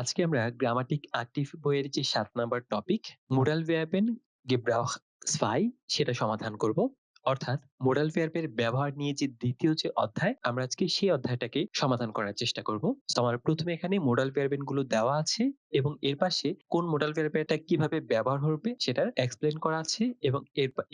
আজকে আমরা grammatic active বইয়ের যে ৭ নাম্বার টপিক মোডাল ভার্বেন gebrauchsfrei সেটা সমাধান করব। অর্থাৎ মোডাল ভার্বের ব্যবহার নিয়ে যে দ্বিতীয় যে অধ্যায় আমরা আজকে সেই অধ্যায়টাকে সমাধান করার চেষ্টা করব। তো আমার প্রথমে এখানে মোডাল ভার্বেন গুলো দেওয়া আছে এবং এর পাশে কোন মোডাল ভার্বটা কিভাবে ব্যবহার হবে সেটার এক্সপ্লেইন করা আছে এবং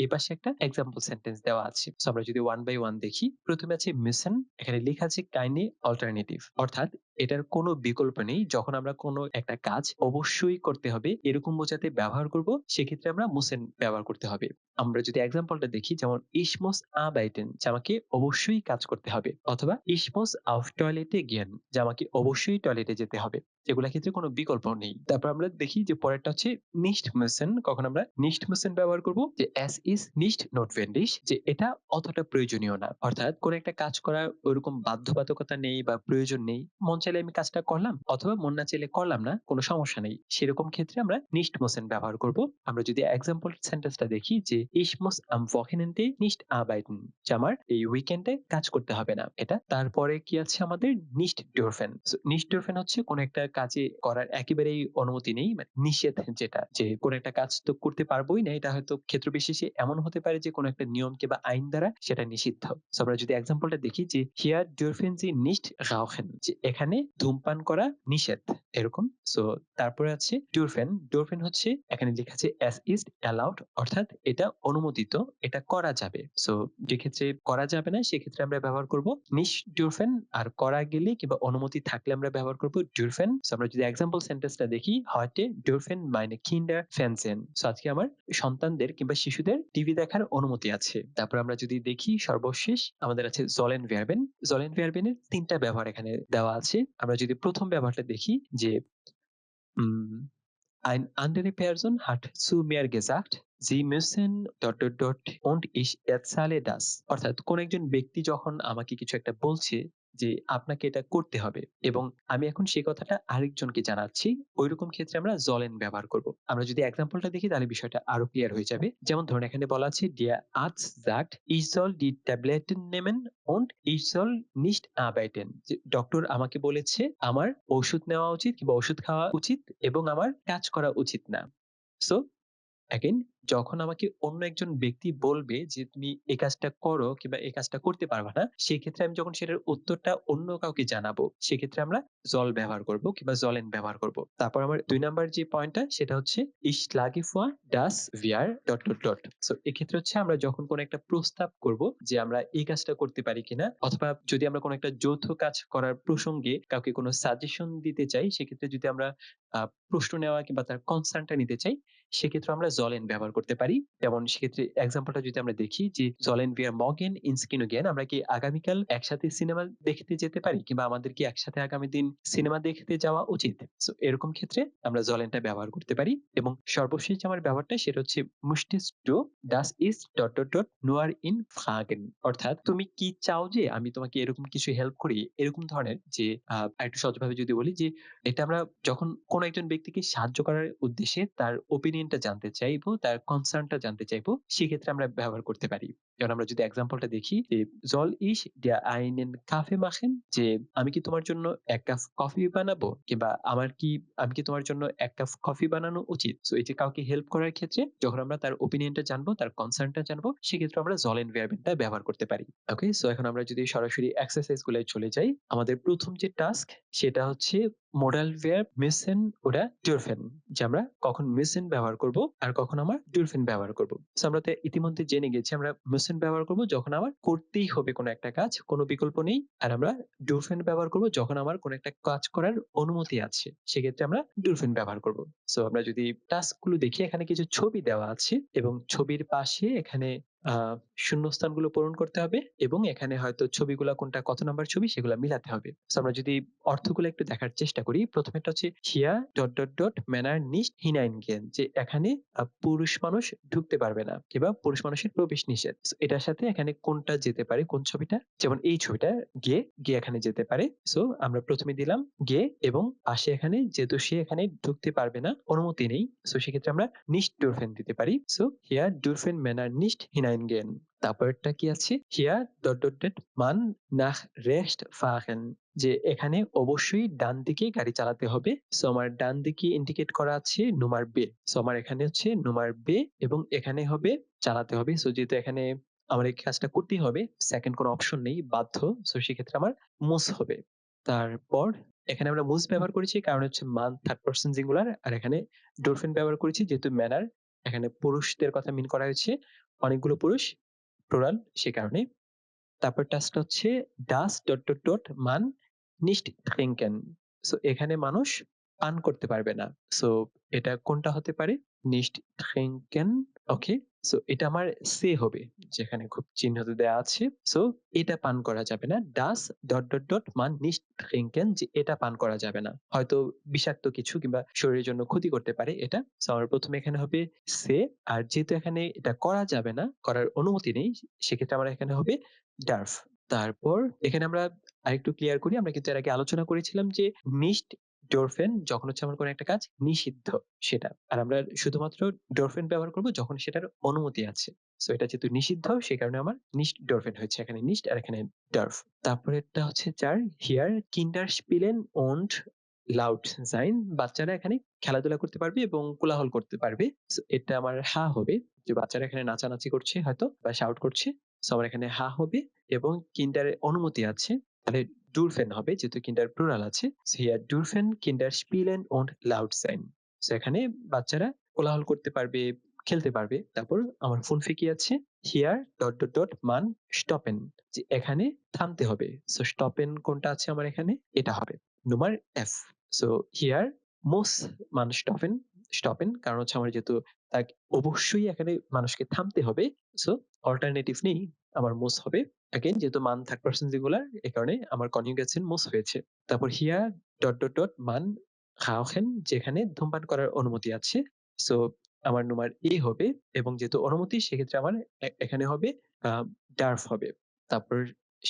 এর পাশে একটা এক্সাম্পল সেন্টেন্স দেওয়া আছে। সো আমরা যদি ওয়ান বাই ওয়ান দেখি, প্রথমে আছে মিশন, এখানে লেখা আছে কাইন্ডলি অল্টারনেটিভ, অর্থাৎ এটার কোনো বিকল্প নেই। যখন আমরা কোনো একটা কাজ অবশ্যই করতে হবে এরকম বোঝাতে ব্যবহার করব, সেক্ষেত্রে আমরা মুসেন ব্যবহার করতে হবে। আমরা যদি এক্সাম্পলটা দেখি, যেমন ich muss arbeiten, যে আমাকে অবশ্যই কাজ করতে হবে, অথবা ich muss auf Toilette gehen, যে আমাকে অবশ্যই টয়লেটে যেতে হবে। এগুলা ক্ষেত্রে কোনো বিকল্প নেই। তারপর আমরা দেখি যে পরেরটা হচ্ছে nicht müssen, কখন আমরা nicht müssen ব্যবহার করব, যে es ist nicht notwendig, যে এটা অতটা প্রয়োজনীয় না। অর্থাৎ কোন একটা কাজ করার ওরকম বাধ্যবাধকতা নেই বা প্রয়োজন নেই। মন চাইলে আমি কাজটা করলাম অথবা মন না চাইলে করলাম না, কোনো সমস্যা নেই। সেরকম ক্ষেত্রে আমরা nicht müssen ব্যবহার করব। আমরা যদি এক্সাম্পল সেন্টেন্সটা দেখি, যে ich muss am Wochenende nicht arbeiten, যে আমার এই উইকেন্ডে কাজ করতে হবে না। এটা তারপরে কি আছে আমাদের nicht dürfen। So nicht dürfen হচ্ছে কোন একটা কাজে করার একেবারেই অনুমতি নেই, মানে নিষেধ, যেটা যে কোন একটা কাজ তো করতে পারবোই না, এটা হয়তো ক্ষেত্র বিশেষে এমন হতে পারে যে কোন একটা নিয়ম কিংবা আইন দ্বারা সেটা নিষিদ্ধ। সো আমরা যদি এক্সাম্পলটা দেখি, যে hier dürfen Sie nicht rauchen, যে এখানে ধূমপান করা নিষেধ, এরকম। সো তারপরে আছে dürfen। dürfen হচ্ছে এখানে লেখা আছে as is allowed, অর্থাৎ এটা অনুমোদিত, এটা করা যাবে। সো যে ক্ষেত্রে করা যাবে না সেক্ষেত্রে আমরা ব্যবহার করব nicht dürfen, আর করা গেলে কিংবা অনুমতি থাকলে আমরা ব্যবহার করব dürfen। সো আমরা যদি এক্সাম্পল সেন্টেন্সটা দেখি, heute dürfen meine Kinder Fernsehen, so আজকে আমার সন্তানদের কিংবা শিশুদের টিভি দেখার অনুমতি আছে। তারপর আমরা যদি দেখি সর্বশেষ আমাদের আছে sollen verben। sollen verben এর ৩ টা ব্যবহার এখানে দেওয়া আছে। আমরা যদি প্রথম ব্যবহারটা দেখি, যে ein andere Person hat zu mir gesagt, Sie müssen und ich erzähle das। অর্থাৎ কোন একজন ব্যক্তি যখন আমাকে কিছু একটা বলছে যে আপনাকে এটা করতে হবে এবং আমি এখন সেই কথাটা আরেকজনকে জানাচ্ছি, ঐরকম ক্ষেত্রে আমরা sollen ব্যবহার করব। আমরা যদি এক্সাম্পলটা দেখি তাহলে বিষয়টা আরো ক্লিয়ার হয়ে যাবে। যেমন ধরুন এখানে বলা আছে der Arzt sagt, ich soll die Tabletten nehmen und ich soll nicht arbeiten। যে ডক্টর আমাকে বলেছে আমার ঔষধ নেওয়া উচিত কিংবা ওষুধ খাওয়া উচিত এবং আমার কাজ করা উচিত না। সো এগেইন, যখন আমাকে অন্য একজন ব্যক্তি বলবে যে তুমি এই কাজটা করো কিংবা এই কাজটা করতে পারবা না, সেক্ষেত্রে আমি যখন সেটার উত্তরটা অন্য কাউকে জানাবো, সেক্ষেত্রে আমরা soll ব্যবহার করব কিংবা sollen ব্যবহার করব। তারপর আমার ২ নাম্বার যে পয়েন্টটা সেটা হচ্ছে ich schlage vor, dass wir so এক্ষেত্রে হচ্ছে আমরা যখন কোনো একটা প্রস্তাব করব যে আমরা এই কাজটা করতে পারি কিনা, অথবা যদি আমরা কোনো একটা যৌথ কাজ করার প্রসঙ্গে কাউকে কোনো সাজেশন দিতে চাই, সেক্ষেত্রে যদি আমরা প্রশ্ন নেওয়া কিংবা তার কনসার্নটা নিতে চাই, সেক্ষেত্রে আমরা sollen ব্যবহার করতে পারি। যেমন সেক্ষেত্রে এক্সাম্পলটা যদি আমরা দেখি, যে sollen wir morgen ins Kino gehen, আমরা কি আগামীকাল একসাথে সিনেমা দেখতে যেতে পারি কিংবা আমাদের কি একসাথে আগামী দিন সিনেমা দেখতে যাওয়া উচিত? সো এরকম ক্ষেত্রে আমরা sollenটা ব্যবহার করতে পারি। এবং সর্বশেষ আমার ব্যবহারটা সেটা হচ্ছে möchtest du, das ist nur in Fragen, অর্থাৎ তুমি কি চাও যে আমি তোমাকে এরকম কিছু হেল্প করি, এরকম ধরনের। যে আরেকটু সহজভাবে যদি বলি, যে এটা আমরা যখন কোন একজন ব্যক্তিকে সাহায্য করার উদ্দেশ্যে তার ওপিনিয়নটা জানতে চাইবো, তার কনসার্নটা জানতে চাইবো, সেক্ষেত্রে আমরা ব্যবহার করতে পারি। যেমন আমরা যদি এক্সাম্পলটা দেখি, যে soll ich dir einen Kaffee machen, যে আমি কি তোমার জন্য ১ কাপ কফি বানাবো, কিংবা আমি কি তোমার জন্য ১ কাপ কফি বানানো উচিত? সো এই যে কাউকে হেল্প করার ক্ষেত্রে যখন আমরা তার ওপিনিয়নটা জানবো, তার কনসার্নটা জানবো, সেক্ষেত্রে আমরা sollen verben টা ব্যবহার করতে পারি। ওকে? সো এখন আমরা যদি সরাসরি এক্সারসাইজ গুলায় চলে যাই, আমাদের প্রথম যে টাস্ক সেটা হচ্ছে modal verb müssen oder dürfen, যে আমরা কখন müssen ব্যবহার করব আর কখন আমরা dürfen ব্যবহার করব। সো আমরা তো ইতিমধ্যে জেনে গেছি আমরা müssen ব্যবহার করব যখন আমার করতেই হবে কোনো একটা কাজ, কোনো বিকল্প নেই। আর আমরা dürfen ব্যবহার করব যখন আমার কোনো একটা কাজ করার অনুমতি আছে, সেক্ষেত্রে আমরা dürfen ব্যবহার করব। সো আমরা যদি টাস্ক গুলো দেখি, এখানে কিছু ছবি দেওয়া আছে এবং ছবির পাশে এখানে শূন্যস্থানগুলো পূরণ করতে হবে এবং এখানে হয়তো ছবিগুলা কোনটা কত নাম্বার ছবি সেগুলা মিলাতে হবে। সো আমরা যদি অর্থগুলো একটু দেখার চেষ্টা করি, প্রথমেরটা হচ্ছে hier ... Männer nicht hineingehen, যে এখানে পুরুষ মানুষ ঢুকতে পারবে না কিংবা পুরুষ মানুষের প্রবেশ নিষেধ। সো এটার সাথে এখানে কোনটা যেতে পারে, কোন ছবিটা? যেমন এই ছবিটা গে এখানে যেতে পারে। সো আমরা প্রথমে দিলাম গে এবং পাশে এখানে যেহেতু সে এখানে ঢুকতে পারবে না, অনুমতি নেই, সো সেক্ষেত্রে আমরা nicht dürfen দিতে পারি। So hier dürfen Männer nicht hineingehen। তারপরেরটা কি আছে? Hier ... man nach rechts fahren, যে এখানে অবশ্যই ডান দিকে গাড়ি চালাতে হবে। সো আমার ডান দিকে ইন্ডিকেট করা আছে নুমার বে। সো আমার এখানে হচ্ছে নুমার বে এবং এখানে হবে চালাতে হবে। সো যেহেতু এখানে আমার এই কাজটা করতেই হবে, সেকেন্ড কোনো অপশন নেই, বাধ্য। সো সেক্ষেত্রে আমার মুস হবে। তারপর এখানে আমরা মুস ব্যবহার করেছি কারণ হচ্ছে মান থার্ড পারসন সিঙ্গুলার, আর এখানে ডলফিন ব্যবহার করেছি যেহেতু ম্যানার, এখানে পুরুষদের কথা মিন করা হয়েছে, অনেকগুলো পুরুষ, প্লুরাল, সে কারণে। তারপর টাস্কটা হচ্ছে ডাস ডট ডট ডট মান নিস্ট ট্রিঙ্কেন। সো এখানে মানুষ পান করতে পারবে না। সো এটা কোনটা হতে পারে? নিস্ট ট্রিঙ্কেন। ওকে, সো এটা আমার সে হবে, যেখানে খুব চিহ্নিত দেয়া আছে। সো এটা পান করা যাবে না। ডাস ডট ডট ডট মান নিস্ট ট্রিঙ্কেন, যে এটা পান করা যাবে না, হয়তো বিষাক্ত কিছু কিংবা শরীরের জন্য ক্ষতি করতে পারে এটা। সো আমার প্রথমে এখানে হবে সে, আর যেহেতু এখানে এটা করা যাবে না, করার অনুমতি নেই, সেক্ষেত্রে আমার এখানে হবে ডার্ফ। তারপর এখানে আমরা আরেকটু ক্লিয়ার করি। আমরা কিন্তু এর আগে আলোচনা করেছিলাম যে নিস্ট ডরফেন যখন হচ্ছে আমার কোনো একটা কাজ নিষিদ্ধ সেটা। আর আমরা শুধুমাত্র ডরফেন ব্যবহার করব যখন সেটার অনুমতি আছে। সো এটা যেহেতু নিষিদ্ধ সে কারণে আমার নিস্ট ডরফেন হয়েছে। এখানে নিস্ট আর এখানে ডার্ফ। তারপরেরটা হচ্ছে ৪, হিয়ার কিন্ডার স্পিলেন und লাউড সাইন। বাচ্চারা এখানে খেলাধুলা করতে পারবে এবং কোলাহল করতে পারবে। সো এটা আমার হা হবে, যে বাচ্চারা এখানে নাচানাচি করছে হয়তো বা শাউট করছে। সো আমার এখানে হা হবে এবং কিন্ডারের অনুমতি আছে, তাহলে ডুরফেন হবে যেহেতু কিন্ডার প্লুরাল আছে। সো হিয়ার ডুরফেন কিন্ডার স্পিলেন und লাউড সাইন। সো এখানে বাচ্চারা কোলাহল করতে পারবে, খেলতে পারবে। তারপর আমার ফোন ফিকি আছে হিয়ার ডট ডট ডট মান স্টপেন, যে এখানে থামতে হবে। সো স্টপেন কোনটা আছে আমার এখানে, এটা হবে nummer F. সো হিয়ার মোস মান স্টপেন, স্টপেন কারণ হচ্ছে আমার যেহেতু তাকে অবশ্যই এখানে মানুষকে থামতে হবে। সো অল্টারনেটিভ নেই, আমার মোস হবে। অ্যাগেন যেহেতু মান থার্ড পারসন সিঙ্গুলার, এই কারণে আমার কনজুগেশন মোস হয়েছে। তারপর হিয়ার ডট ডট ডট মান রাউchen, যেখানে ধূমপান করার অনুমতি আছে। সো আমার nummer A হবে এবং যেহেতু অনুমতি সেক্ষেত্রে আমার এখানে হবে ডার্ফ হবে। তারপর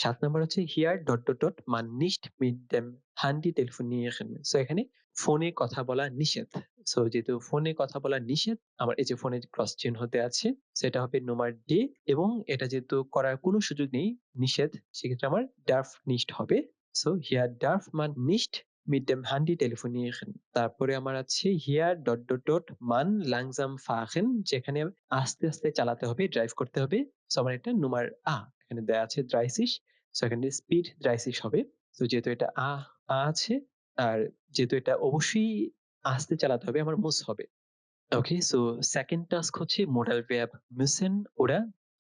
৭ নাম্বার হচ্ছে হিয়ার ডট ডট ডট মান নিস্ট মিট দেম হান্ডি telefonieren। সো এখানে ফোনে কথা বলা নিষেধ। সো যেহেতু ফোনে কথা বলা নিষেধ, আমার এই যে ফোনের ক্রস চিহ্ন হতে আছে, সেটা হবে nummer D এবং এটা যেহেতু করার কোনো সুযোগ নেই, নিষেধ, সেক্ষেত্রে আমার ডার্ফ নিস্ট হবে। সো হিয়ার ডার্ফ মান নিস্ট mit dem Handy telefonieren। তারপরে আমার আছে হিয়ার ডট ডট ডট মান langsam fahren, যেখানে আস্তে আস্তে চালাতে হবে, ড্রাইভ করতে হবে। সো আমার এটা nummer A, এখানে দেয়া আছে 30। সো এখানে স্পিড 30 হবে। তো যেহেতু এটা আছে, আর যেহেতু এটা অবশ্যই আস্তে চালাতে হবে, আমার মুস হবে। ওকে, সো সেকেন্ড টাস্ক হচ্ছে modal verb müssen oder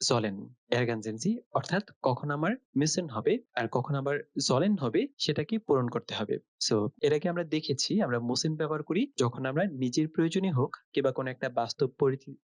sollen ergänzen, অর্থাৎ কখন আমার müssen হবে আর কখন আবার sollen হবে সেটাকে পূরণ করতে হবে। সো এর আগে আমরা দেখেছি আমরা müssen ব্যবহার করি যখন আমরা নিজের প্রয়োজনে হোক কিংবা কোনো একটা বাস্তব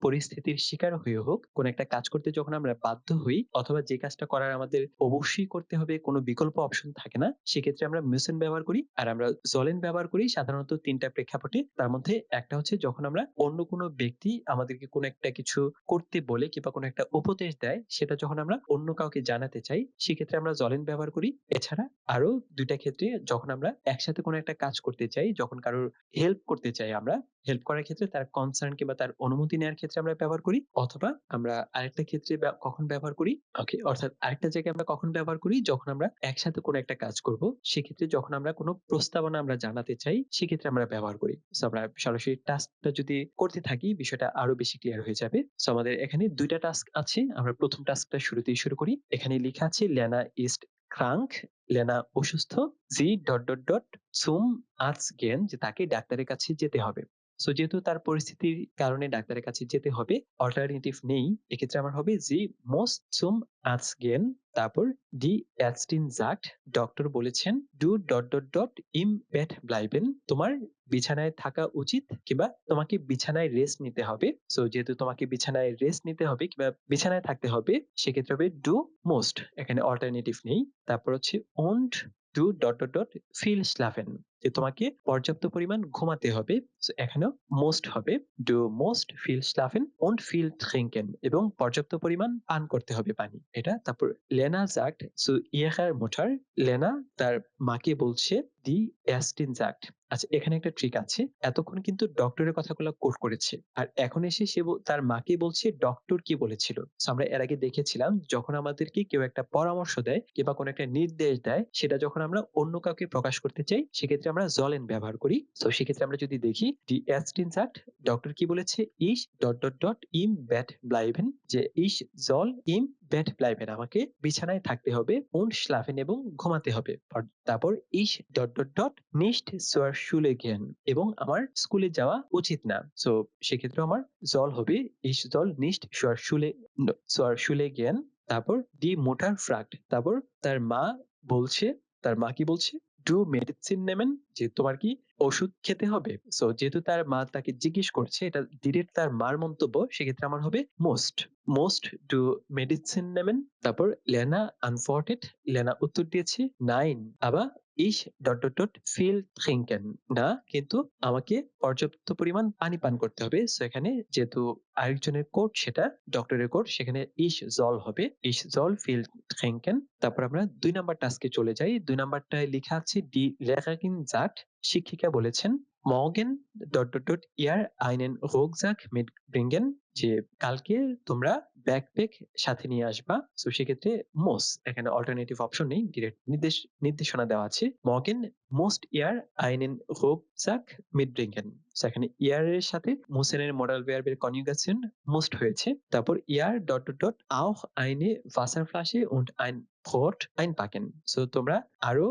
পরিস্থিতির শিকার হয়ে হোক, কোনো একটা কাজ করতে যখন আমরা বাধ্য হই অথবা যে কাজটা করার আমাদের অবশ্যই করতে হবে, কোনো বিকল্প অপশন থাকে না, সেক্ষেত্রে আমরা müssen ব্যবহার করি। আর আমরা sollen ব্যবহার করি সাধারণত ৩ টা প্রেক্ষাপটে। তার মধ্যে একটা হচ্ছে যখন আমরা অন্য কোনো ব্যক্তি আমাদেরকে কোনো একটা কিছু করতে বলে কিংবা কোনো একটা উপদেশ দেয়, সেটা যখন আমরা অন্য কাউকে জানাতে চাই, সেক্ষেত্রে আমরা sollen ব্যবহার করি। এছাড়া আরো ২ টা ক্ষেত্রে যখন আমরা একসাথে কোনো একটা কাজ করতে চাই, যখন কারোর হেল্প করতে চাই, আমরা হেল্প করার ক্ষেত্রে তার কনসার্ন কিংবা তার অনুমতি নেওয়ার ক্ষেত্রে আমরা ব্যবহার করি, অথবা আমরা আরেকটা ক্ষেত্রে কখন ব্যবহার করি, ওকে, অর্থাৎ আরেকটা জায়গায় আমরা কখন ব্যবহার করি যখন আমরা একসাথে কোনো একটা কাজ করব, সেক্ষেত্রে যখন আমরা কোনো প্রস্তাবনা আমরা জানাতে চাই, সেক্ষেত্রে আমরা ব্যবহার করি। সো আমরা সরাসরি টাস্কটা যদি করতে থাকি বিষয়টা আরো বেশি ক্লিয়ার হয়ে যাবে। সো আমাদের এখানে ২ টা টাস্ক আছে। আমরা প্রথম টাস্কটা শুরুতেই শুরু করি। এখানে লেখা আছে লেনা ইস্ট ক্রাঙ্ক, লেনা অসুস্থ, G dot dot dot zum Arzt gehen, যে তাকে ডাক্তারের কাছে যেতে হবে। সো যেহেতু তার পরিস্থিতির কারণে ডাক্তারের কাছে যেতে হবে, অল্টারনেটিভ নেই, এক্ষেত্রে আমার হবে জি muss zum Arzt gehen। তারপর ডি অ্যাস্টিন জাক্ট, ডক্টর বলেছেন ডু ডট ডট ডট ইম বেড ব্লাইবেন, তোমার বিছানায় থাকা উচিত কিংবা তোমাকে বিছানায় রেস্ট নিতে হবে। সো যেহেতু তোমাকে বিছানায় রেস্ট নিতে হবে কিংবা বিছানায় থাকতে হবে, সেক্ষেত্রে হবে ডু মোস্ট, এখানে অল্টারনেটিভ নেই। তারপর হচ্ছে und ডু ডট ডট ডট ফিল স্লাফেন, যে তোমাকে পর্যাপ্ত পরিমাণ ঘুমাতে হবে। সো এখানেও মোস্ট হবে ডু মোস্ট ফিল স্লাফেন und ফিল ট্রিঙ্কেন, এবং পর্যাপ্ত পরিমাণ পান করতে হবে পানি, এটা। তারপর লেনা জাক্ট সো ইয়েখার মুটার, লেনা তার মাকে বলছে die ersten sagt। আচ্ছা, এখানে একটা ট্রিক আছে। এতক্ষণ কিন্তু ডক্টরের কথাগুলো কোট করেছে। আর এখন এসে সে তার মাকে বলছে ডক্টর কি বলেছিল। সো আমরা এর আগে দেখেছিলাম যখন আমাদেরকে কেউ একটা পরামর্শ দেয় কিংবা কোনো একটা নির্দেশ দেয়, সেটা যখন আমরা অন্য কাউকে প্রকাশ করতে চাই সেক্ষেত্রে আমরা sollen ব্যবহার করি। সো সেক্ষেত্রে আমরা যদি দেখি die ersten sagt, ডক্টর কি বলেছে? Ich ... im Bett bleiben, যে ich soll im Bett bleiben, আমাকে বিছানায় থাকতে হবে und schlafen এবং ঘুমাতে হবে। তারপর ich ... nicht zur Schule gehen, এবং আমার স্কুলে যাওয়া উচিত না। সো সেক্ষেত্রে আমার soll হবে ich soll nicht zur Schule gehen। তারপর die Mutter fragt, তারপর তার মা বলছে, তার মা কি বলছে? Do medicine nehmen, যে তোমার কি ওষুধ খেতে হবে? সো যেহেতু তার মা তাকে জিজ্ঞেস করছে, এটা ডিরেক্ট তার মার মন্তব্য, সেক্ষেত্রে আমার হবে most। Most do medicine nehmen। তারপর লেনা antwortet, লেনা উত্তর দিয়েছে nein, aber ich ... viel trinken, না কিন্তু আমাকে পর্যাপ্ত পরিমাণ পানি পান করতে হবে। সো এখানে যেহেতু আরেকজনের কোট, সেটা ডক্টরের কোট, সেখানে ich soll হবে ich soll viel trinken। তারপর আমরা ২ নাম্বার টাস্কে চলে যাই। ২ নাম্বারটায় লেখা আছে die Lehrerin sagt, শিক্ষিকা বলেছেন morgen ... ihr einen Rucksack mitbringen, যে কালকে তোমরা ব্যাকপ্যাক সাথে নিয়ে আসবা। সো সেক্ষেত্রে muss, এখানে অল্টারনেটিভ অপশন নেই, ডিরেক্ট নির্দেশনা দেওয়া আছে morgen musst ihr einen Rucksack mitbringen। So এখানে ইয়ার এর সাথে মুসেন এর মডাল ভার্বের কনজুগেশন মুস্ট হয়েছে। তারপর ইয়ার ... auch eine Wasserflasche und ein Brot einpacken। So তোমরা আরো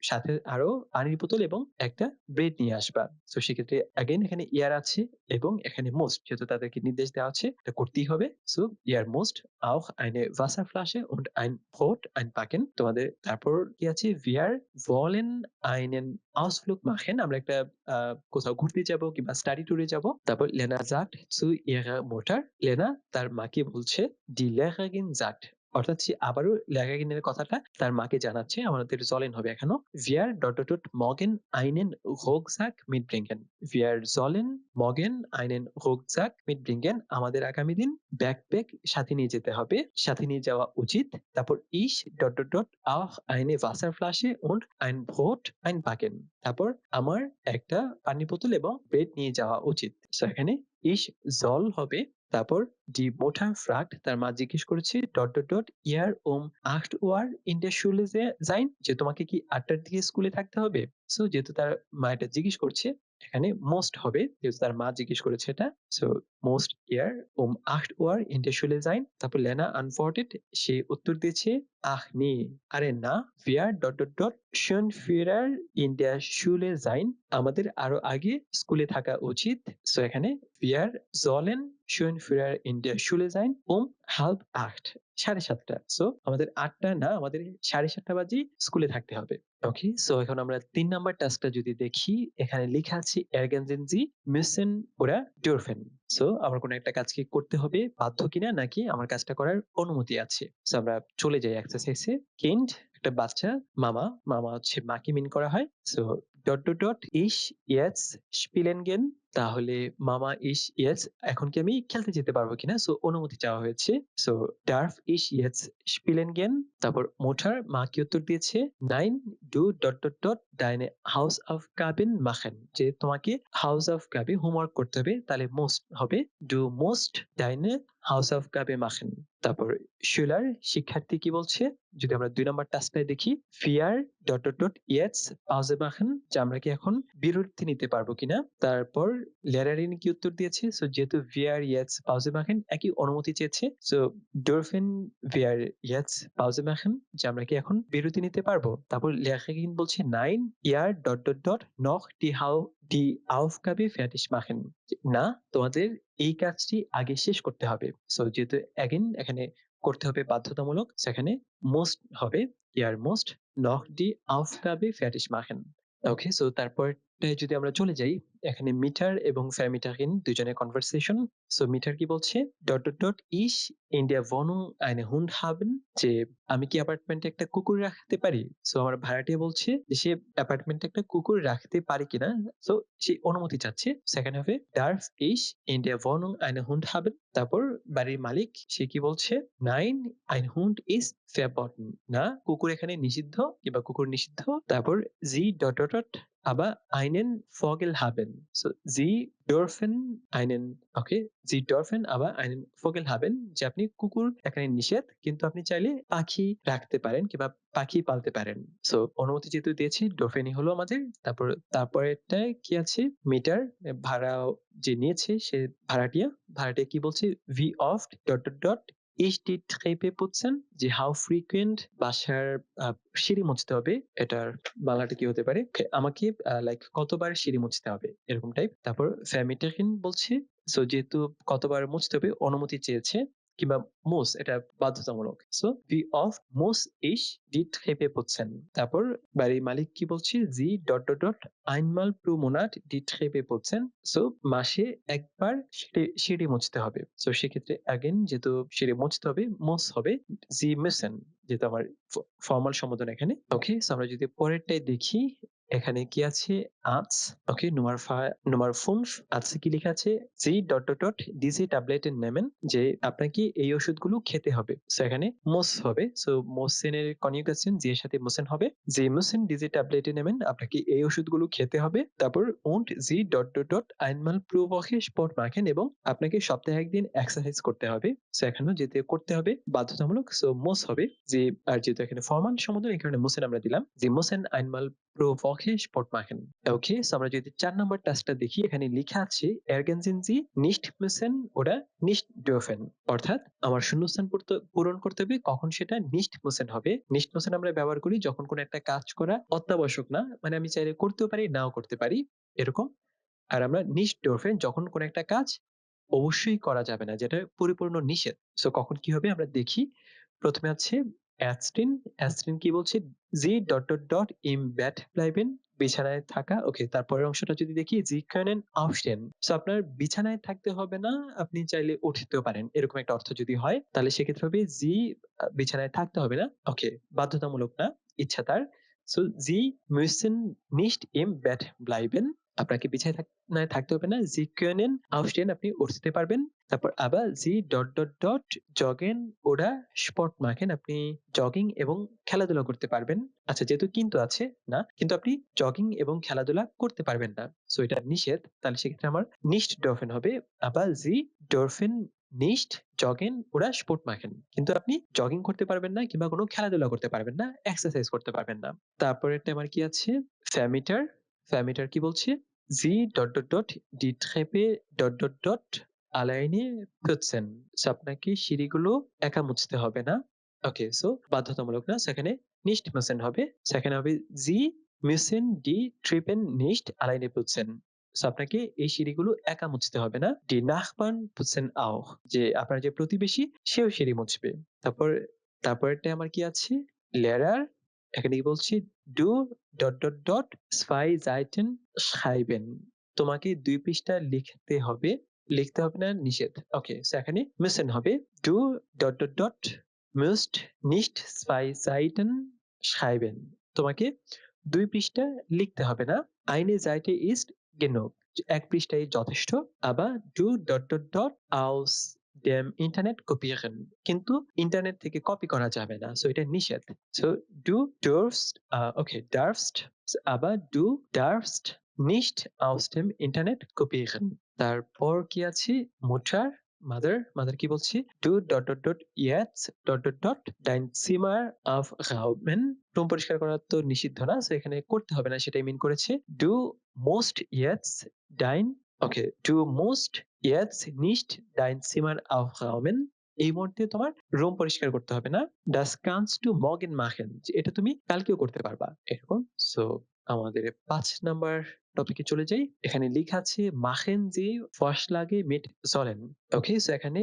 সাথে আরো পানির বোতল এবং একটা ব্রেড নিয়ে আসবা। সো সেক্ষেত্রে अगेन এখানে ইয়ার আছে এবং এখানে মোস্ট, যেহেতু তাদেরকে নির্দেশ দেওয়া আছে এটা করতেই হবে। সো ইয়ার most auch eine Wasserflasche und ein Brot einpacken। তোমাদের তারপর কি আছে? wir wollen einen Ausflug machen, আমরা একটা কোথাও ঘুরতে যাব কিংবা স্টাডি ট্যুরে যাব। তারপর লেনা sagt zu ihrer Mutter, লেনা তার মাকে বলছে die Lehrerin sagt, অর্থাৎ সে আবারও লেখাকিনের কথাটা তার মাকে জানাচ্ছে। আমাদের sollen হবে এখানেও wir ... morgen einen Rucksack mitbringen। wir sollen morgen einen Rucksack mitbringen, আমাদের আগামী দিন ব্যাকপ্যাক সাথে নিয়ে যেতে হবে, সাথে নিয়ে যাওয়া উচিত। তারপর ich ... auch eine Wasserflasche und ein Brot einpacken, তারপর আমার একটা পানির বোতল এবং ব্রেড নিয়ে যাওয়া উচিত। সো এখানে ich soll হবে। তারপর die Mutter fragt, তার মা জিজ্ঞেস করেছে ... ihr 8 Uhr in der Schule sein, যে তোমাকে কি 8টার দিকে স্কুলে থাকতে হবে। সো যেহেতু তার মা এটা জিজ্ঞেস করছে, এখানে most হবে, যেহেতু তার মা জিজ্ঞেস করেছে এটা। So most ihr 8 Uhr in der Schule sein। তারপর লেনা antwortet, সে উত্তর দিয়েছে ach nee, আরে না wir ... schon früher in der Schule sein, আমাদের আরো আগে স্কুলে থাকা উচিত। সো এখানে wir sollen schon früher in der Schule sein 7:30, 7:30। So আমাদের 8টা না, আমাদের 7:30 বাজে স্কুলে থাকতে হবে। ওকে, সো এখন আমরা ৩ নাম্বার টাস্কটা যদি দেখি, এখানে লেখা আছে ergänzen Sie müssen oder dürfen। So আমার কোনো একটা কাজকে করতে হবে বাধ্য কিনা, নাকি আমার কাজটা করার অনুমতি আছে। সো আমরা চলে যাই এক্সারসাইজে। Kind, একটা বাচ্চা, মামা, মামা হচ্ছে মাকে মিন করা হয়। So ... ich jetzt spielen gehen, তাহলে মামা ich jetzt, এখন কি আমি খেলতে যেতে পারবো কিনা। সো অনুমতি চাওয়া হয়েছে। So darf ich jetzt spielen gehen। তারপর Mutter, মা কি উত্তর দিয়েছে nein du ... deine Hausaufgaben machen, যে তোমাকে Hausaufgabe হোমওয়ার্ক করতে হবে, তাহলে most হবে du musst deine Hausaufgabe machen। তারপর Schüler, শিক্ষার্থী কি বলছে, যদি আমরা 2 নাম্বার টাস্কটায় দেখি wir ... jetzt Pause machen, যে আমরা কি এখন বিরতি নিতে পারবো কিনা। তারপর লেরারিন কি উত্তর দিয়েছে, সো যেহেতু wir jetzt Pause machen একই অনুমতি চেয়েছে। So dürfen wir jetzt Pause machen, যে আমরা কি এখন বিরতি নিতে পারবো। তারপর লেখাকিন বলছে nein ihr ... noch die Aufgabe fertig machen, না তোমাদের এই কাজটি আগে শেষ করতে হবে। সো যেহেতু again এখানে করতে হবে বাধ্যতামূলক, সেখানে most হবে ihr musst noch die Aufgabe fertig machen। ওকে, সো তারপর টায় যদি আমরা চলে যাই, এখানে মিটার এবং Vermieterin দুজনের কনভারসেশন। সো মিটার কি বলছে? Ich in der Wohnung eine Hund haben? যে আমি কি অ্যাপার্টমেন্টে একটা কুকুর রাখতে পারি? সো আমার ভাড়াটিয়া বলছে যে সে অ্যাপার্টমেন্টে একটা কুকুর রাখতে পারে কিনা। সো সে অনুমতি চাচ্ছে। সেখানে হবে Darf ich in der Wohnung eine Hund haben? তারপর বাড়ির মালিক সে কি বলছে? Nein, ein Hund ist verboten. না, কুকুর এখানে নিষিদ্ধ কিংবা কুকুর নিষিদ্ধ। তারপর Sie ... aber einen Vogel haben. So, Sie dürfen einen okay, Sie dürfen aber einen Vogel haben, যে আপনি কুকুর এখানে নিষেধ, কিন্তু আপনি চাইলে পাখি রাখতে পারেন কিংবা পাখি পালতে পারেন। সো অনুমতি যেহেতু দিয়েছি, ডোফেনই হলো আমাদের। তারপরেরটায় কি আছে? মিটার ভাড়া যে নিয়েছে সে ভাড়াটিয়া কি বলছে? Wie oft ... ich die Treppe putzen? যে how frequent বাসার সিঁড়ি মুছতে হবে, এটার বাংলাটা কি হতে পারে? আমাকে লাইক কতবার সিঁড়ি মুছতে হবে, এরকম টাইপ। তারপর Vermieterin বলছে, সো যেহেতু কতবার মুছতে হবে অনুমতি চেয়েছে কিংবা muss এটা বাধ্যতামূলক। So wie oft muss ich die Treppe putzen? তারপর বাড়ির মালিক কি বলছে? Sie ... einmal pro Monat die Treppe putzen? So মাসে একবার সিঁড়ি মুছতে হবে। সো সেক্ষেত্রে again যেহেতু সিঁড়ি মুছতে হবে, muss হবে Sie müssen, যেহেতু আমার ফর্মাল সম্বোধন এখানে। ওকে, সো আমরা যদি পরেরটায় দেখি, এখানে কি আছে? আজ ওকে, Nummer 5 আছে কি লেখা আছে? Sie ... diese Tabletten nehmen? যে আপনাকে এই ওষুধগুলো খেতে হবে। সো এখানে muss হবে। সো müssen এর কনজুগেশন sie এর সাথে müssen হবে। Sie müssen diese Tabletten nehmen? আপনাকে এই ওষুধগুলো খেতে হবে। তারপর und Sie ... einmal pro Woche Sport machen? এবং আপনাকে সপ্তাহে একদিন এক্সারসাইজ করতে হবে। সো এখানেও যেতে করতে হবে বাধ্যতামূলক। সো muss হবে। যে আর যেহেতু এখানে ফরমান সম্বোধন, এই কারণে müssen আমরা দিলাম। Sie müssen einmal pro Woche Sport machen? ওকে, সো আমরা যদি 4 নাম্বার টাস্কটা দেখি, এখানে লেখা আছে ergänzen Sie nicht müssen oder nicht dürfen? অর্থাৎ আমার শূন্যস্থান পূরণ করতে হবে, কখন সেটা nicht müssen হবে। nicht müssen আমরা ব্যবহার করি যখন কোনো একটা কাজ করা অত্যাবশ্যক না, মানে আমি চাইলে করতেও পারি, নাও করতে পারি, এরকম। আর আমরা nicht dürfen যখন কোনো একটা কাজ অবশ্যই করা যাবে না, যেটা পরিপূর্ণ নিষেধ। সো কখন কি হবে আমরা দেখি। প্রথমে আছে অ্যাস্ট্রিন কি বলছে? Sie ... im Bett bleiben? বিছানায় থাকা। ওকে, তারপরের অংশটা যদি দেখি, Sie können aufstehen? সো আপনার বিছানায় থাকতে হবে না, আপনি চাইলে উঠতেও পারেন, এরকম একটা অর্থ যদি হয় তাহলে সেক্ষেত্রে হবে Sie বিছানায় থাকতে হবে না। ওকে, বাধ্যতামূলক না, ইচ্ছা তার। So Sie müssen nicht im Bett bleiben? আপনাকে বিছানায় থাকতে হবে না। Sie können aufstehen? আপনি উঠতে পারবেন। তারপর আবার Sie ... joggen oder Sport machen? আপনি জগিং এবং খেলাধুলা করতে পারবেন। আচ্ছা, যেহেতু কিন্তু আছে না, কিন্তু আপনি জগিং এবং খেলাধুলা করতে পারবেন না। সো এটা নিষেধ, তাহলে সেক্ষেত্রে আমার nicht dürfen হবে। আবার Sie dürfen nicht joggen oder Sport machen? কিন্তু আপনি জগিং করতে পারবেন না কিংবা কোনো খেলাধুলা করতে পারবেন না, এক্সারসাইজ করতে পারবেন না। তারপরেরটা আমার কি আছে? Vermieter কি বলছে? Sie ... die Treppe ... alleine putzen? So আপনাকে সিঁড়িগুলো একা মুছতে হবে না। ওকে, সো বাধ্যতামূলক না, সেখানে nicht müssen হবে। সেখানে হবে Sie müssen die Treppen nicht alleine putzen? So আপনাকে এই সিঁড়িগুলো একা মুছতে হবে না। Die Nachbarn putzen auch? যে আপনার যে প্রতিবেশী সেও সিঁড়ি মুছবে। তারপরেরটা আমার কি আছে? Lehrer এখানে কি বলছি? Du ... zwei Seiten schreiben? তোমাকে 2 পৃষ্ঠা লিখতে হবে না, নিষেধ। ওকে, সো এখানে müssen হবে। Du ... musst nicht zwei Seiten schreiben? তোমাকে 2 পৃষ্ঠা লিখতে হবে না। Eine Seite ist genug? এক পৃষ্ঠাই যথেষ্ট। আবার du ... aus dem Internet kopieren? কিন্তু ইন্টারনেট থেকে কপি করা যাবে না, সো এটা নিষেধ। So du darfst, aber du darfst nicht aus dem Internet kopieren? তারপর কি আছে? মাদার কি বলছি? Du ... jetzt ... dein Zimmer aufräumen? Room পরিষ্কার করা তো নিষিদ্ধ না, সো এখানে করতে হবে না, সেটাই মিন করেছে। Du musst jetzt dein du musst jetzt nicht dein Zimmer aufräumen? এই মুহূর্তে তোমার রুম পরিষ্কার করতে হবে না। Das kannst du morgen machen? এটা তুমি কালকেও করতে পারবা, এরকম। সো আমাদের 5 নাম্বার টপিকে চলে যাই। এখানে লেখা আছে machen Sie Vorschläge mit sollen? ওকে, সো এখানে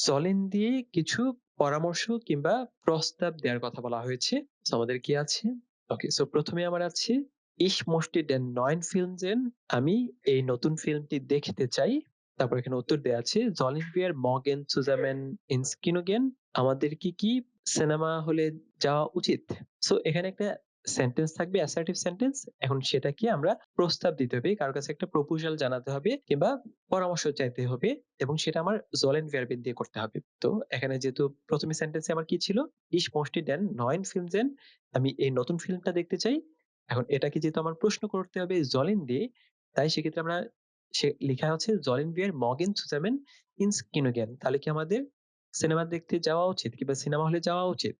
sollen দিয়ে কিছু পরামর্শ কিংবা প্রস্তাব দেওয়ার কথা বলা হয়েছে। সো আমাদের কি আছে? ওকে, সো প্রথমে আমার আছে Ich möchte den neuen Film sehen. আমি এই নতুন ফিল্মটি দেখতে চাই। তারপর এখানে উত্তর দেয়া আছে, Sollen wir morgen zusammen ins Kino gehen? আমাদের কি সিনেমা হলে যাওয়া উচিত? সো এখানে একটা সেন্টেন্স থাকবে, অ্যাসার্টিভ সেন্টেন্স। এখন সেটাকে আমরা প্রস্তাব দিতে হবে। কারো কাছে একটা প্রপোজাল জানাতে হবে কিংবা পরামর্শ চাইতে হবে এবং সেটা আমার sollen verb দিয়ে করতে হবে। তো এখানে যেহেতু ১ম সেন্টেন্সে আমার কি ছিল? Ich möchte den neuen Film sehen. আমি এই নতুন ফিল্মটা দেখতে চাই। এখন এটাকে যেহেতু আমার প্রশ্ন করতে হবে sollen দিয়ে, তাই সেক্ষেত্রে আমরা লিখা হচ্ছে sollen wir morgen zusammen ins Kino gehen? তাহলে কি আমাদের সিনেমা দেখতে যাওয়া উচিত কিংবা সিনেমা হলে যাওয়া উচিত?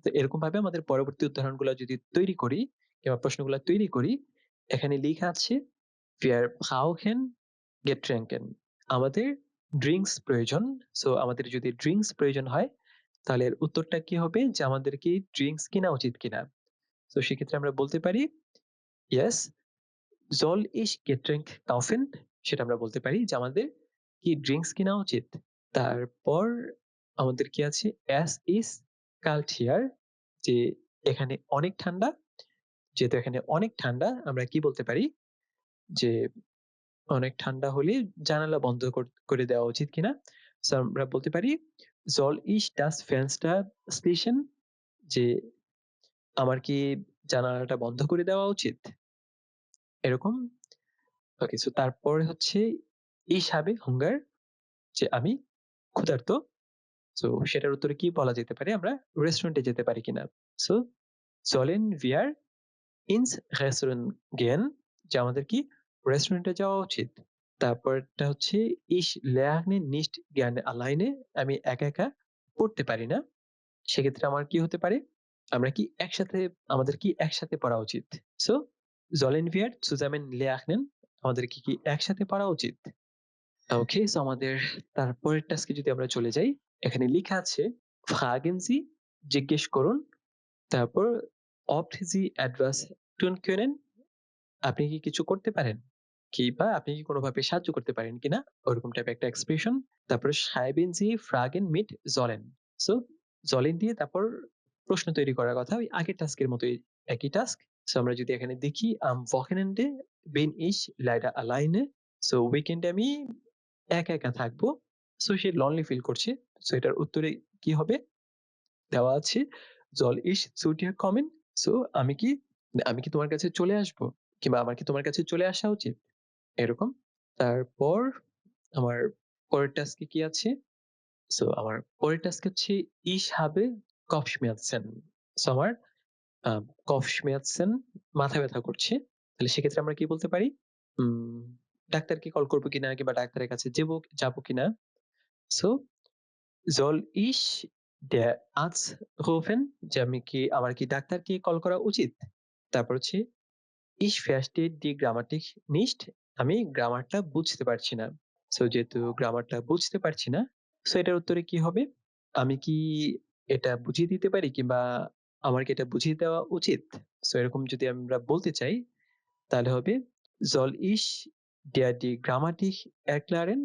তো এরকম ভাবে আমাদের পরবর্তী উদাহরণগুলো যদি তৈরি করি কিংবা প্রশ্নগুলো তৈরি করি, এখানে লিখা আছে wir brauchen Getränke. আমাদের ড্রিংকস প্রয়োজন। সো আমাদের যদি ড্রিংকস প্রয়োজন হয় তাহলে এর উত্তরটা কি হবে যে আমাদের কি ড্রিংকস কিনা উচিত কিনা? তো সেক্ষেত্রে আমরা বলতে পারি yes, soll ich Getränk kaufen? সেটা আমরা বলতে পারি যে আমাদের কি ড্রিংকস কিনা উচিত? তারপর আমাদের কি আছে es ist kalt hier, যে এখানে অনেক ঠান্ডা। যেহেতু এখানে অনেক ঠান্ডা আমরা কি বলতে পারি যে অনেক ঠান্ডা হলে জানালা বন্ধ করে দেওয়া উচিত কিনা? সো আমরা বলতে পারি soll ich das Fenster schließen? যে আমার কি জানালাটা বন্ধ করে দেওয়া উচিত? এরকম। ওকে, সো তারপরে হচ্ছে ich habe Hunger, যে আমি ক্ষুধার্ত। সো সেটার উত্তরে কি বলা যেতে পারে? আমরা রেস্টুরেন্টে যেতে পারি কিনা? So sollen wir ins Restaurant gehen? যে আমাদের কি রেস্টুরেন্টে যাওয়া উচিত? তারপরটা হচ্ছে ich lerne nicht gerne alleine. আমি একা পড়তে পারি না। সেক্ষেত্রে আমার কি হতে পারে? আমরা কি একসাথে আমাদের কি একসাথে পড়া উচিত? So sollen wir zusammen lernen? আমাদের কি একসাথে পড়া উচিত? ওকে, সো আমাদের তারপরের টাস্কে যদি আমরা চলে যাই, এখানে লিখা আছে fragen Sie, জিজ্ঞেস করুন। তারপর ob Sie etwas tun können? আপনি কি কিছু করতে পারেন? কিংবা আপনি কি কোনোভাবে সাহায্য করতে পারেন কিনা? ওরকম টাইপের একটা এক্সপ্রেশন। তারপরে schreiben Sie Fragen mit sollen. So sollen দিয়ে তারপর প্রশ্ন তৈরি করার কথা। ওই আগের টাস্কের মতোই একই টাস্ক। সো আমরা যদি এখানে দেখি am Wochenende bin ich leider alleine. So উইকেন্ডে আমি একা থাকবো। সো সে lonely ফিল করছে। সো এটার উত্তরে কি হবে? দেওয়া আছে soll ich zu dir kommen? So আমি কি তোমার কাছে চলে আসবো? কিংবা আমার কি তোমার কাছে চলে আসা উচিত? এরকম। তারপর আমার পরের টাস্কে কি আছে? সো আমার পরের টাস্ক হচ্ছে ich habe Kopfschmerzen. সো আমার আ Kopfschmerzen, মাথা ব্যথা করছে। তাহলে সেক্ষেত্রে আমরা কি বলতে পারি? উম ডাক্তারকে কল করব কিনা কিংবা ডাক্তারের কাছে যাবো কিনা? So soll ich der Arzt rufen? যে আমার কি ডাক্তারকে কল করা উচিত? তারপর হচ্ছে ich verstehe die Grammatik nicht. আমি গ্রামারটা বুঝতে পারছি না। সো যেহেতু গ্রামারটা বুঝতে পারছি না, সো এটার উত্তরে কি হবে? আমি কি এটা বুঝিয়ে দিতে পারি কিংবা আমার কি এটা বুঝিয়ে দেওয়া উচিত? সো এরকম যদি আমরা বলতে চাই তাহলে হবে soll ich dir die Grammatik erklären?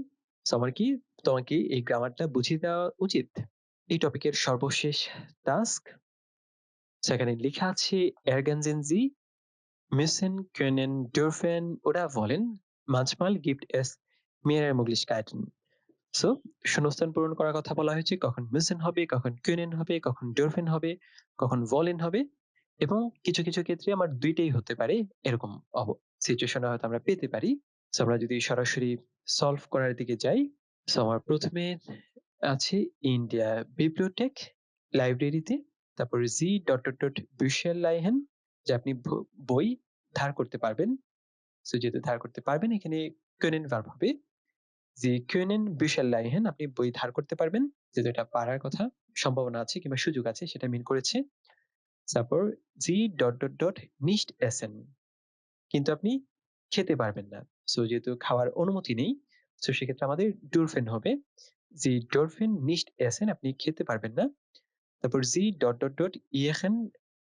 So আমার কি তোমাকে এই গ্রামারটা বুঝিয়ে দেওয়া উচিত? এই টপিকের সর্বশেষ টাস্ক। সেখানে লেখা আছে ergänzen Sie müssen, können, dürfen oder wollen. Manchmal gibt es mehrere Möglichkeiten. So শূন্যস্থান পূরণ করার কথা বলা হয়েছে। কখন müssen হবে, কখন können হবে, কখন dürfen হবে, কখন wollen হবে এবং কিছু ক্ষেত্রে আমার ২ টাই হতে পারে। এরকম সিচুয়েশন হয়তো আমরা পেতে পারি। সো আমরা যদি সরাসরি সলভ করার দিকে যাই। সো আমার ১ম এ আছে ইন্ডিয়া বিব্লিওটেক, লাইব্রেরিতে। তারপর জি Bücher leihen, যে আপনি বই ধার করতে পারবেন। সো যেহেতু ধার করতে পারবেন এখানে können ভার্ব হবে। Sie können Bücher leihen, আপনি বই ধার করতে পারবেন। যেহেতু এটা পারার কথা, সম্ভাবনা আছে কিংবা সুযোগ আছে সেটা মিন করেছে। তারপর Sie nicht essen, কিন্তু আপনি খেতে পারবেন না। সো যেহেতু খাওয়ার অনুমতি নেই, সো সেক্ষেত্রে আমাদের dürfen হবে। Sie dürfen nicht essen, আপনি খেতে পারবেন না। তারপর Sie Ihren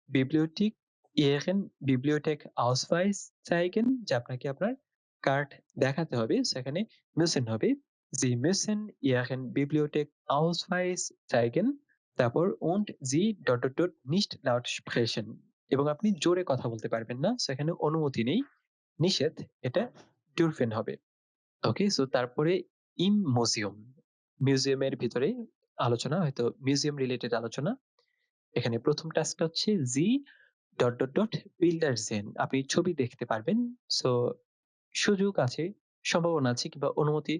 Bibliothek Ihren Bibliothek-Ausweis zeigen, যে আপনাকে আপনার কার্ড দেখাতে হবে। সেখানে müssen হবে। Sie müssen Ihren Bibliothek-Ausweis zeigen. তারপর und Sie nicht laut sprechen. এবং আপনি জোরে কথা বলতে পারবেন না। সো এখানে অনুমতি নেই, নিষেধ। এটা dürfen হবে। ওকে? সো তারপরে im Museum, মিউজিয়ামের ভিতরে আলোচনা, হয়তো মিউজিয়াম রিলেটেড আলোচনা। এখানে ১ম টাস্কটা হচ্ছে Sie Bilder sehen, আপনি ছবি দেখতে পারবেন। সো সুযোগ আছে, সম্ভাবনা আছে কিংবা অনুমতি,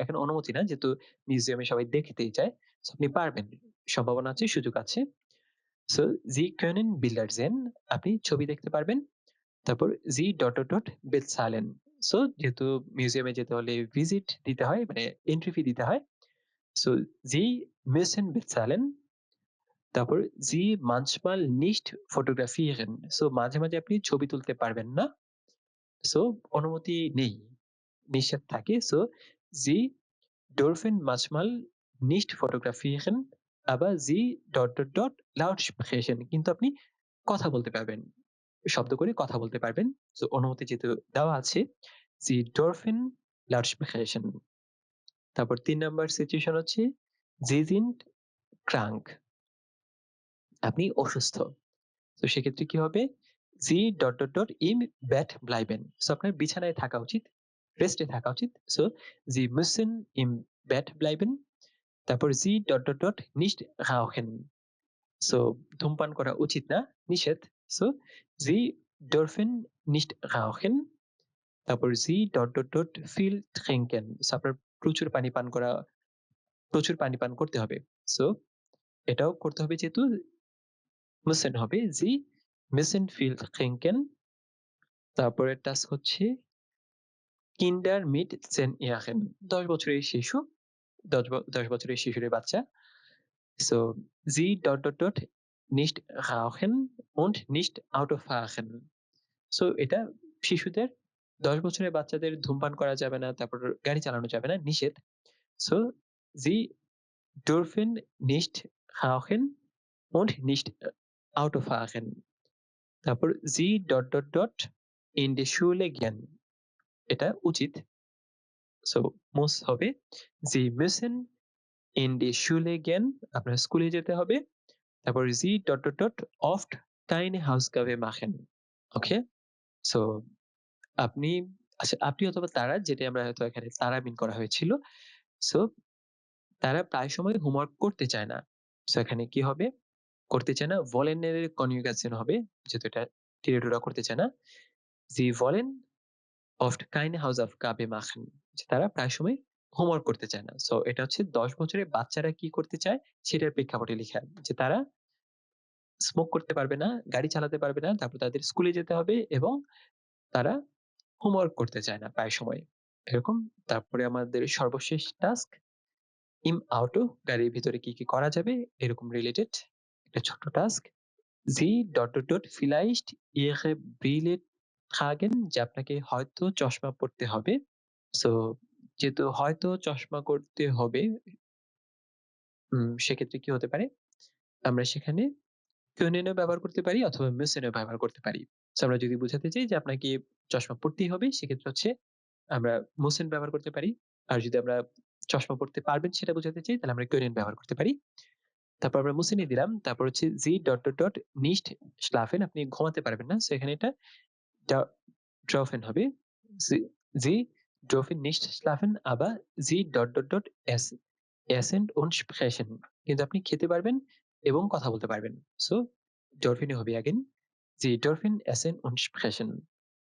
এখানে অনুমতি না, যেহেতু মিউজিয়ামে সবাই দেখতেই চায়। সো আপনি পারবেন। সম্ভাবনা আছে, সুযোগ আছে। So Sie können Bilder sehen, আপনি ছবি দেখতে পারবেন। তারপর Sie bezahlen, সো যেহেতু মিউজিয়ামে যেতে হলে ভিজিট দিতে হয়, মানে এন্ট্রি ফি দিতে হয়। So Sie müssen bezahlen। তারপর Sie manchmal nicht fotografieren, so মাঝে, মাঝে আপনি ছবি তুলতে পারবেন না। সো অনুমতি নেই, নিষেধ থাকে। So Sie dürfen manchmal nicht fotografieren, aber Sie laut sprechen, কিন্তু আপনি কথা বলতে পারবেন। শব্দ করে কথা বলতে পারবেন। সো অনুমতি যেহেতু দেওয়া আছে, Sie dürfen laut sprechen। তারপর ৩ নাম্বার সিচুয়েশন হচ্ছে Sie sind krank, আপনি অসুস্থ। তো সেক্ষেত্রে কি হবে? Sie im Bett bleiben, so আপনার বিছানায় থাকা উচিত, রেস্টে থাকা উচিত। So Sie müssen im Bett bleiben। তারপর Sie nicht rauchen, সো ধূমপান করা উচিত না, নিষেধ। So Sie dürfen nicht rauchen। তারপর Sie viel trinken, সো আপনার প্রচুর পানি পান করা, প্রচুর পানি পান করতে হবে। সো এটাও করতে হবে, যেহেতু müssen হবে। Sie müssen viel trinken। তারপরের টাস্ক হচ্ছে Kinder mit 10 Jahren, ১০ বছরের শিশু, ১০ বছরের শিশুর বাচ্চা। So, sie nicht rauchen und nicht Auto fahren. So, এটা শিশুদের, ১০ বছরের বাচ্চাদের ধূমপান করা যাবে না, তারপর গাড়ি চালানো যাবে না, নিষেধ। So, sie dürfen nicht rauchen und nicht Auto fahren. তারপর sie in die Schule gehen, এটা উচিত। So, muss হবে sie müssen in die Schule gehen, আপনার স্কুলে যেতে হবে। তারপর sie oft keine Hausaufgabe machen. ওকে? সো আপনি, আচ্ছা, আপনি অথবা তারা, যেটা আমরা হয়তো এখানে তারা মিন করা হয়েছিল। সো তারা প্রায় সময় হোমওয়ার্ক করতে চায় না। সো এখানে কি হবে? করতে চায় না, wollen এর কনজুগেশন হবে, যেহেতু এটা ডিরেক্টররা করতে চায় না। Sie wollen oft keine Hausaufgabe machen, যে তারা প্রায় সময় হোমওয়ার্ক করতে চায় না। সো এটা হচ্ছে ১০ বছরের বাচ্চারা কি করতে চায় সেটার প্রেক্ষাপটে লিখা, যে তারা স্মোক করতে পারবে না, গাড়ি চালাতে পারবে না, তারপর তাদের স্কুলে যেতে হবে এবং তারা হোমওয়ার্ক করতে চায় না প্রায় সময়। এরকম। তারপরে আমাদের সর্বশেষ টাস্ক im Auto, গাড়ির ভিতরে কি, কি করা যাবে এরকম রিলেটেড একটা ছোট্ট task. Sie vielleicht ihre Brille tragen, যে আপনাকে হয়তো চশমা পড়তে হবে। সো যেহেতু হয়তো চশমা করতে হবে, সেক্ষেত্রে কি হতে পারে? আমরা সেখানে können ও ব্যবহার করতে পারি অথবা müssen ও ব্যবহার করতে পারি। সো আমরা যদি বুঝাতে চাই যে আপনাকে চশমা পড়তেই হবে, সেক্ষেত্রে হচ্ছে আমরা müssen ব্যবহার করতে পারি। আর যদি আমরা চশমা পড়তে পারবেন সেটা বোঝাতে চাই, তাহলে আমরা können ব্যবহার করতে পারি। তারপর আমরা müssen ই দিলাম। তারপর হচ্ছে Sie nicht schlafen, আপনি ঘুমাতে পারবেন না। সো এখানে এটা ডা dürfen হবে। Sie Sie dürfen nicht schlafen, aber Sie essen und sprechen, কিন্তু আপনি খেতে পারবেন এবং কথা বলতে পারবেন। সো dürfen ই হবে again। Sie dürfen essen und sprechen,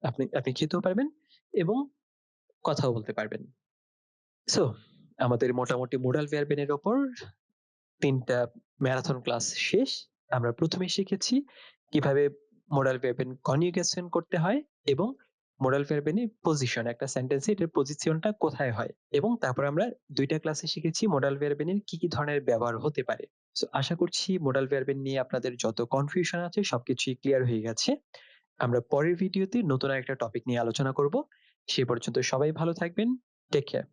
আপনি আপনি খেতেও পারবেন এবং কথাও বলতে পারবেন। সো আমাদের মোটামুটি মোডাল ভার্বের এর উপর ৩ টা ম্যারাথন ক্লাস শেষ। আমরা ১ম এ শিখেছি কিভাবে মোডাল ভার্বের কনজুগেশন করতে হয় এবং মোডাল ভার্বের পজিশন, একটা সেন্টেন্সে এটার পজিশনটা কোথায় হয়, এবং তারপর আমরা ২ টা ক্লাসে শিখেছি মোডাল ভার্বের কি, কি ধরনের ব্যবহার হতে পারে। সো আশা করছি মোডাল ভার্বের নিয়ে আপনাদের যত কনফিউশন আছে সবকিছুই ক্লিয়ার হয়ে গেছে। আমরা পরের ভিডিওতে নতুন আরেকটা টপিক নিয়ে আলোচনা করব। সে পর্যন্ত সবাই ভালো থাকবেন। Take care.